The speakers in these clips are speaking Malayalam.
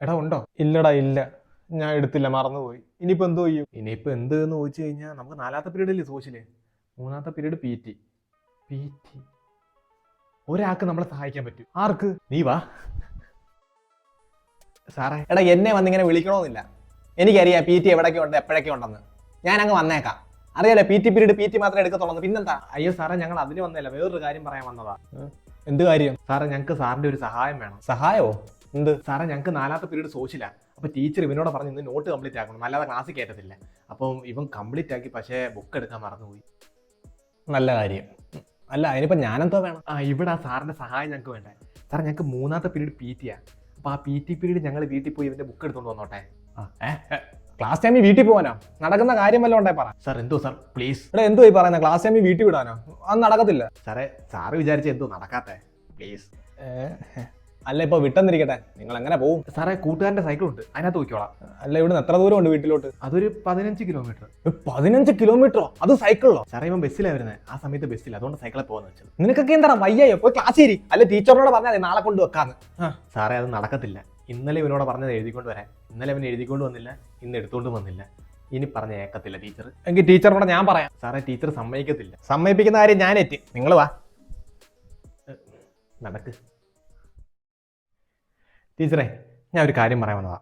എടാ ഉണ്ടോ? ഇല്ലടാ ഇല്ല, ഞാൻ എടുത്തില്ല, മറന്നുപോയി. ഇനിയിപ്പോ എന്തോ ചെയ്യും? ഇനിയിപ്പോ എന്ത് എന്ന് ചോദിച്ചു കഴിഞ്ഞാൽ നമുക്ക് നാലാമത്തെ പീരീഡ് അല്ലേ സോഷ്യല്, മൂന്നാമത്തെ period P T. P T ഒരാൾക്ക് നമ്മളെ സഹായിക്കാൻ പറ്റും. ആർക്ക്? നീ വാ സാറേ. എടാ എന്നെ വന്നിങ്ങനെ വിളിക്കണമെന്നില്ല, എനിക്കറിയാം പി ടി എവിടെയൊക്കെ ഉണ്ട് എപ്പോഴൊക്കെ ഉണ്ടെന്ന്. ഞാൻ അങ്ങ് വന്നേക്കാം. അറിയാലോ P T period P T മാത്രമേ എടുക്കത്തുള്ളൂ. പിന്നെന്താ? അയ്യോ സാറേ, ഞങ്ങൾ അതിന് വന്നില്ല, വേറൊരു കാര്യം പറയാൻ വന്നതാ. എന്ത് കാര്യം? സാറേ ഞങ്ങൾക്ക് സാറിന്റെ ഒരു സഹായം വേണം. സഹായമോ? എന്ത്? സാറേ ഞങ്ങൾക്ക് നാലാമത്തെ പീരീഡ് സോഷ്യലാ. അപ്പൊ ടീച്ചർ ഇവനോട് പറഞ്ഞ് ഇന്ന് നോട്ട് കംപ്ലീറ്റ് ആക്കണം, അല്ലാതെ ക്ലാസ്സിൽ കയറ്റത്തില്ല. അപ്പം ഇവൻ കംപ്ലീറ്റ് ആക്കി, പക്ഷേ ബുക്ക് എടുക്കാൻ മറന്നുപോയി. നല്ല കാര്യം. അല്ല അതിനിപ്പോ ഞാനെന്തോ വേണം? ഇവിടെ ആ സാറിന്റെ സഹായം ഞങ്ങൾക്ക് വേണ്ടേ. സാറേ ഞങ്ങൾക്ക് മൂന്നാമത്തെ പീരീഡ് പി ടിയാ. അപ്പൊ ആ പി ടി പീരീഡ് ഞങ്ങൾ വീട്ടിൽ പോയി ഇവന്റെ ബുക്ക് എടുത്തോണ്ട് വന്നോട്ടെ. ക്ലാസ് ടൈമിൽ വീട്ടിൽ പോകാനോ? നടക്കുന്ന കാര്യം വല്ലതും ഉണ്ടേ പറ. സാർ എന്തോ സാർ പ്ലീസ്. ഇവിടെ എന്തോ ഈ പറയുന്നത്? ക്ലാസ് ടൈമിൽ വീട്ടിൽ വിടാനോ? അത് നടക്കത്തില്ല സാറേ. സാറ് വിചാരിച്ച എന്തോ നടക്കാത്തെ, പ്ലീസ്. അല്ല ഇപ്പൊ വിട്ടെന്നിരിക്കട്ടെ, നിങ്ങൾ എങ്ങനെ പോവും? സാറേ കൂട്ടുകാരന്റെ സൈക്കിൾ ഉണ്ട്, അതിനകത്ത് നോക്കിക്കോളാം. അല്ല ഇവിടുന്ന് എത്ര ദൂരം ഉണ്ട് വീട്ടിലോട്ട്? അതൊരു 15 കിലോമീറ്റർ. 15 കിലോമീറ്ററോ? അത് സൈക്കിളിലോ? സാറേ ഇവൻ ബസ്സിലാണ് വരുന്നത്, ആ സമയത്ത് ബസ്സിൽ, അതുകൊണ്ട് സൈക്കിളിൽ പോകാന്ന് വെച്ചത്. നിനക്കൊക്കെ എന്താ വയ്യായോ? പോയി ക്ലാസ് ചെയ്യ്. അല്ല ടീച്ചറിനോട് പറഞ്ഞാൽ നാളെ കൊണ്ട് വെക്കാന്ന്. സാറേ അത് നടക്കത്തില്ല. ഇന്നലെ ഇവനോട് പറഞ്ഞത് എഴുതിക്കൊണ്ട് വരാൻ, ഇന്നലെ അവൻ എഴുതിക്കൊണ്ട് വന്നില്ല, ഇന്ന് എടുത്തോണ്ട് വന്നില്ല. ഇനി പറഞ്ഞ ഏക്കത്തില്ല ടീച്ചർ. എങ്കിൽ ടീച്ചറിനോട് ഞാൻ പറയാം. സാറേ ടീച്ചർ സമ്മതിക്കത്തില്ല. സമ്മതിപ്പിക്കുന്ന കാര്യം ഞാൻ ഏറ്റ്. നിങ്ങൾ വാ, നടക്ക്. ടീച്ചറെ ഞാൻ ഒരു കാര്യം പറയാൻ വന്നതാ.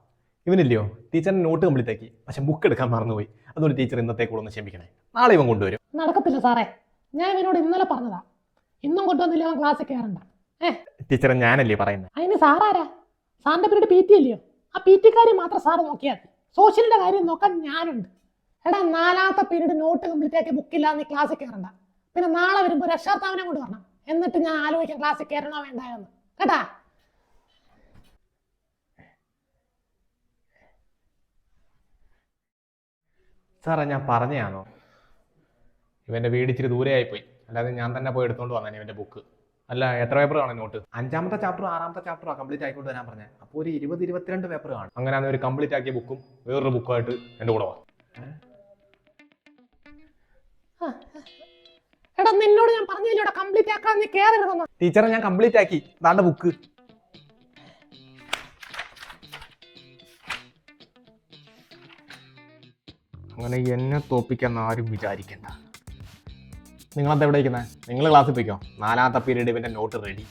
ഇവനില്ലയോ ടീച്ചറിന് നോട്ട് കംപ്ലീറ്റ് ആക്കി, പക്ഷെ ബുക്ക് എടുക്കാൻ മറന്നുപോയി. അതുകൊണ്ട് ടീച്ചർ ഇന്നത്തേക്കൂടെ ക്ഷമിക്കണേ, നാളെ ഇവൻ കൊണ്ടുവരും. നടക്കത്തില്ല സാറേ, ഞാൻ ഇവനോട് ഇന്നലെ പറഞ്ഞതാ. ഇന്നും കൊണ്ടുവന്നില്ല, അവൻ ക്ലാസ്സിൽ കയറണ്ട. ടീച്ചറെ ഞാനല്ലേ പറയുന്നത്. അതിന് സാറാരാ? സാറിന്റെ പീരീഡ് പി ടി അല്ലയോ? ആ പി ടി കാര്യം മാത്രം സാറ് നോക്കിയാൽ മതി, സോഷ്യലിന്റെ കാര്യം നോക്കാൻ ഞാനുണ്ട്. എടാ നാലാമത്തെ പീരീഡ് നോട്ട് കംപ്ലീറ്റ് ആക്കി ബുക്കില്ലാതെ നീ ക്ലാസ്സിൽ കയറണ്ട. പിന്നെ നാളെ വരുമ്പോൾ രക്ഷാർത്താവിനെ കൊണ്ട് വരണം, എന്നിട്ട് ഞാൻ ആലോചിക്കാം ക്ലാസ്സിൽ കയറണോ വേണ്ടായെന്ന്. കേട്ടാ? സാറേ ഞാൻ പറഞ്ഞാണോ? ഇവന്റെ വീട് ഇച്ചിരി ദൂരെയായിപ്പോയി, അല്ലാതെ ഞാൻ തന്നെ പോയി എടുത്തോണ്ട് വന്നേ ഇവന്റെ ബുക്ക്. അല്ല എത്ര പേപ്പർ കാണും നോട്ട്? 5ാമത്തെ ചാപ്റ്ററും 6ാമത്തെ ചാപ്റ്ററും കംപ്ലീറ്റ് ആയിക്കൊണ്ട് വരാൻ പറഞ്ഞത്. അപ്പോൾ ഒരു 20-22 പേപ്പർ കാണും. അങ്ങനെ ഒരു കംപ്ലീറ്റ് ആക്കിയ ബുക്കും വേറൊരു ബുക്കുമായിട്ട് എൻ്റെ കൂടെ വാ. എടാ നിന്നോട് ഞാൻ പറഞ്ഞില്ലോടാ കംപ്ലീറ്റ് ആക്കാൻ നീ കയറരുതെന്ന്. ടീച്ചറെ ഞാൻ കംപ്ലീറ്റ് ആക്കി, ദാണ്ട ബുക്ക്. അങ്ങനെ എന്നെ തോപ്പിക്കാൻ ആരും വിചാരിക്കണ്ട. നിങ്ങളെന്താ എവിടെ ഇരിക്കുന്നത്? നിങ്ങൾ ക്ലാസ്സിൽ പോയിക്കോ, 4ാമത്തെ പീരീഡ് ഇവന്റെ നോട്ട് റെഡി.